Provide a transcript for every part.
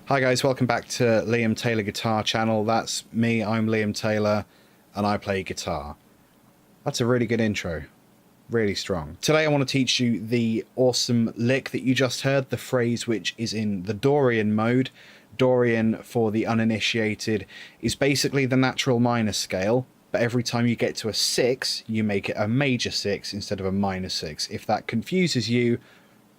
Hi guys, welcome back to Liam Taylor Guitar Channel. That's me, I'm Liam Taylor, and I play guitar. That's a really good intro. Really strong. Today I want to teach you the awesome lick that you just heard, the phrase which is in the Dorian mode. Dorian, for the uninitiated, is basically the natural minor scale, but every time you get to a 6, you make it a major 6 instead of a minor 6. If that confuses you,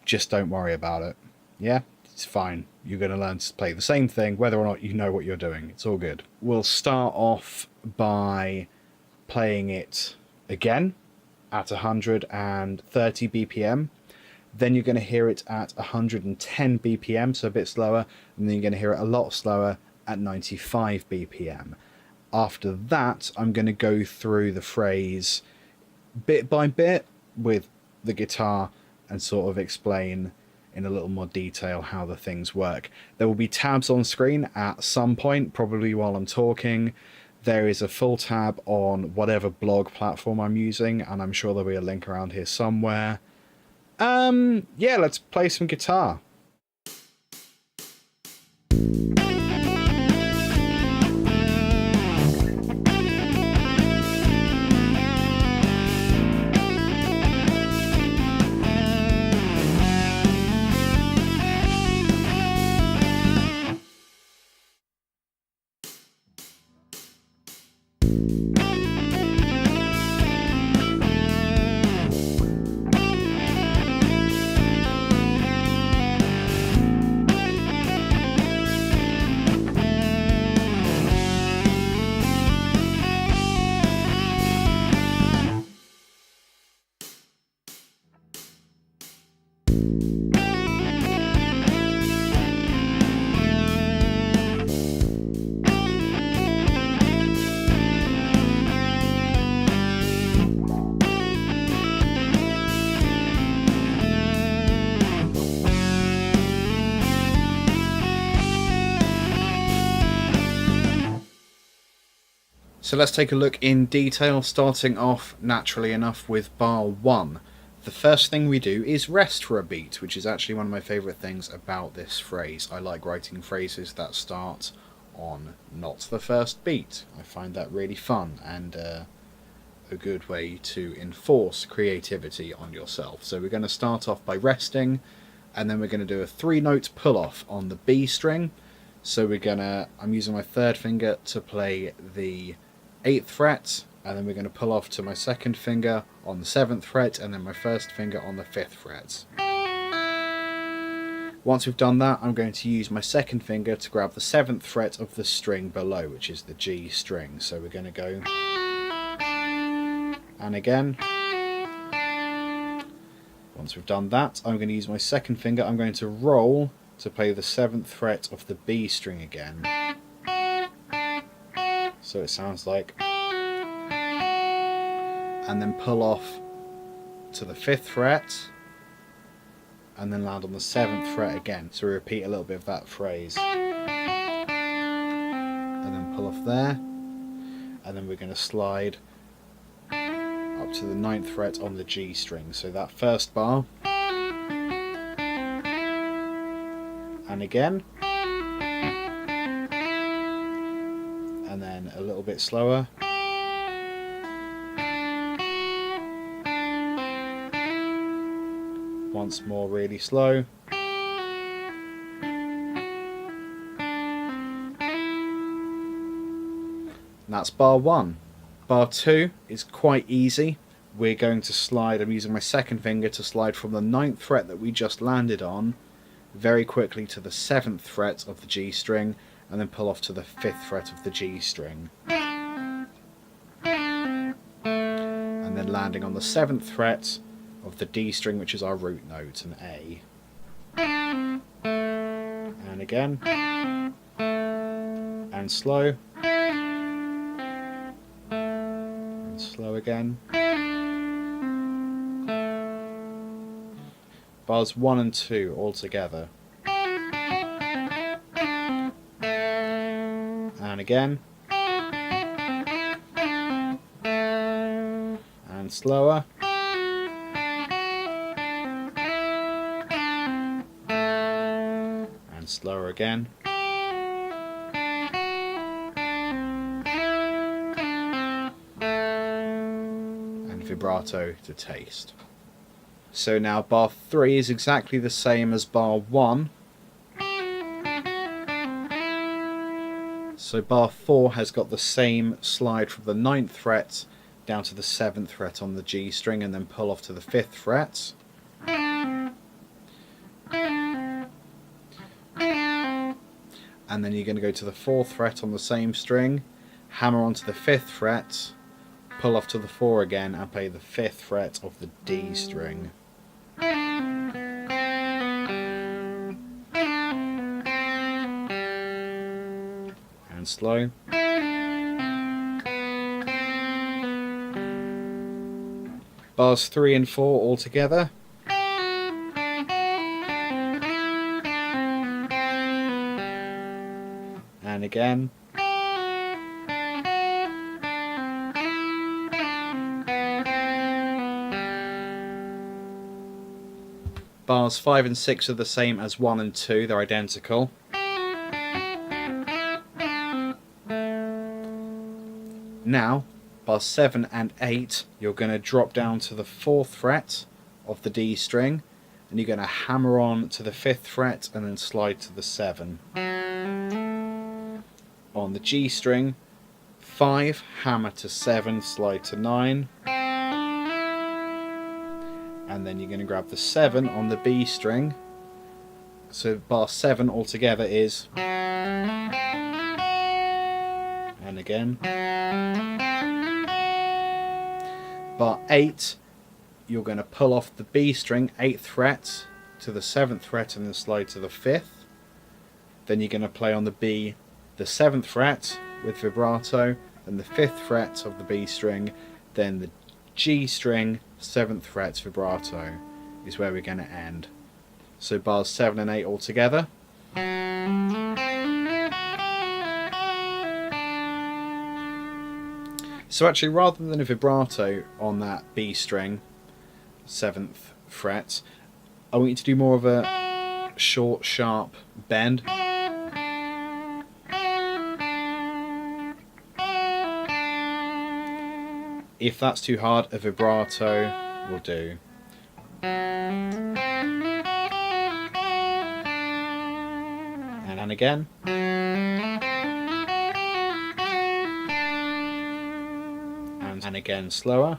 just don't worry about it. Yeah? It's fine. You're going to learn to play the same thing whether or not you know what you're doing. It's all good. We'll start off by playing it again at 130 BPM. Then you're going to hear it at 110 BPM, so a bit slower, and then you're going to hear it a lot slower at 95 BPM. After that, I'm going to go through the phrase bit by bit with the guitar and sort of explain in a little more detail how the things work. There will be tabs on screen at some point, probably while I'm talking. There is a full tab on whatever blog platform I'm using, and I'm sure there'll be a link around here somewhere. Yeah, let's play some guitar. So let's take a look in detail, starting off naturally enough with bar 1. The first thing we do is rest for a beat, which is actually one of my favourite things about this phrase. I like writing phrases that start on not the first beat. I find that really fun and a good way to enforce creativity on yourself. So we're going to start off by resting, and then we're going to do a 3-note pull-off on the B string. So I'm using my third finger to play the 8th fret, and then we're going to pull off to my second finger on the 7th fret, and then my first finger on the 5th fret. Once we've done that, I'm going to use my second finger to grab the 7th fret of the string below, which is the G string. So we're going to go, and again. Once we've done that, I'm going to use my second finger, I'm going to roll to play the 7th fret of the B string again. So it sounds like, and then pull off to the 5th fret, and then land on the 7th fret again. So we repeat a little bit of that phrase, and then pull off there, and then we're going to slide up to the 9th fret on the G string. So that first bar, and again, and then a little bit slower, once more really slow, and that's bar 1. Bar 2 is quite easy. We're going to slide, I'm using my second finger to slide from the 9th fret that we just landed on very quickly to the 7th fret of the G string, and then pull off to the 5th fret of the G string, and then landing on the 7th fret of the D string, which is our root note, an A, and again, and slow, and slow again. Bars 1 and 2 all together. And again. And slower. And slower again. vibrato to taste. So now bar 3 is exactly the same as bar 1. So bar 4 has got the same slide from the 9th fret down to the 7th fret on the G string and then pull off to the 5th fret. And then you're going to go to the 4th fret on the same string, hammer onto the 5th fret, pull off to the 4 again and play the 5th fret of the D string. And slow. Bars 3 and 4 all together. And again. Bars 5 and 6 are the same as 1 and 2, they're identical. Now, bars 7 and 8, you're going to drop down to the 4th fret of the D string, and you're going to hammer on to the 5th fret and then slide to the 7. On the G string, 5, hammer to 7, slide to 9. And then you're going to grab the 7 on the B string. So bar 7 altogether is... And again. Bar 8, you're going to pull off the B string, 8th fret, to the 7th fret and then slide to the 5th. Then you're going to play on the B, the 7th fret with vibrato, then the 5th fret of the B string, then the G string, 7th fret vibrato is where we're going to end. So bars 7 and 8 all together. So actually, rather than a vibrato on that B string, 7th fret, I want you to do more of a short, sharp bend. If that's too hard, a vibrato will do. And again. And again slower.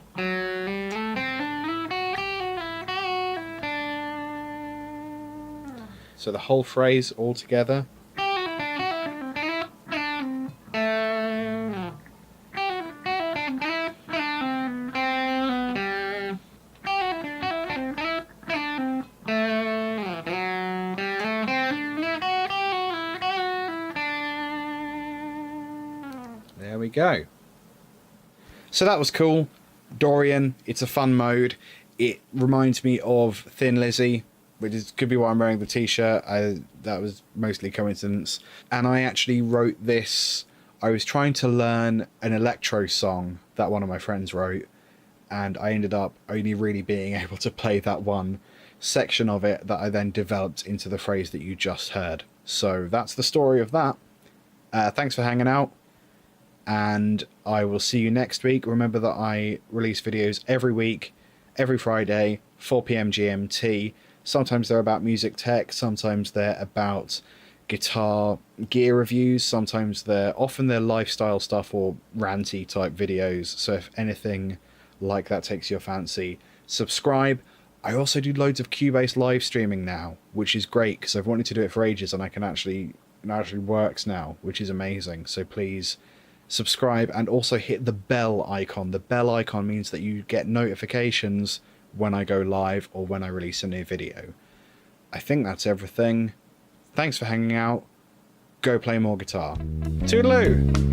So the whole phrase all together. There we go. So that was cool. Dorian, it's a fun mode. It reminds me of Thin Lizzy, which could be why I'm wearing the t-shirt. That was mostly coincidence. And I actually wrote this. I was trying to learn an electro song that one of my friends wrote, and I ended up only really being able to play that one section of it that I then developed into the phrase that you just heard. So that's the story of that. Thanks for hanging out, and I will see you next week. Remember that I release videos every week, every Friday, 4 PM GMT. Sometimes they're about music tech, sometimes they're about guitar gear reviews, sometimes often they're lifestyle stuff or ranty type videos. So if anything like that takes your fancy, subscribe. I also do loads of Cubase live streaming now, which is great because I've wanted to do it for ages and it actually works now, which is amazing. So please subscribe and also hit the bell icon. The bell icon means that you get notifications when I go live or when I release a new video. I think that's everything. Thanks for hanging out. Go play more guitar. Toodaloo!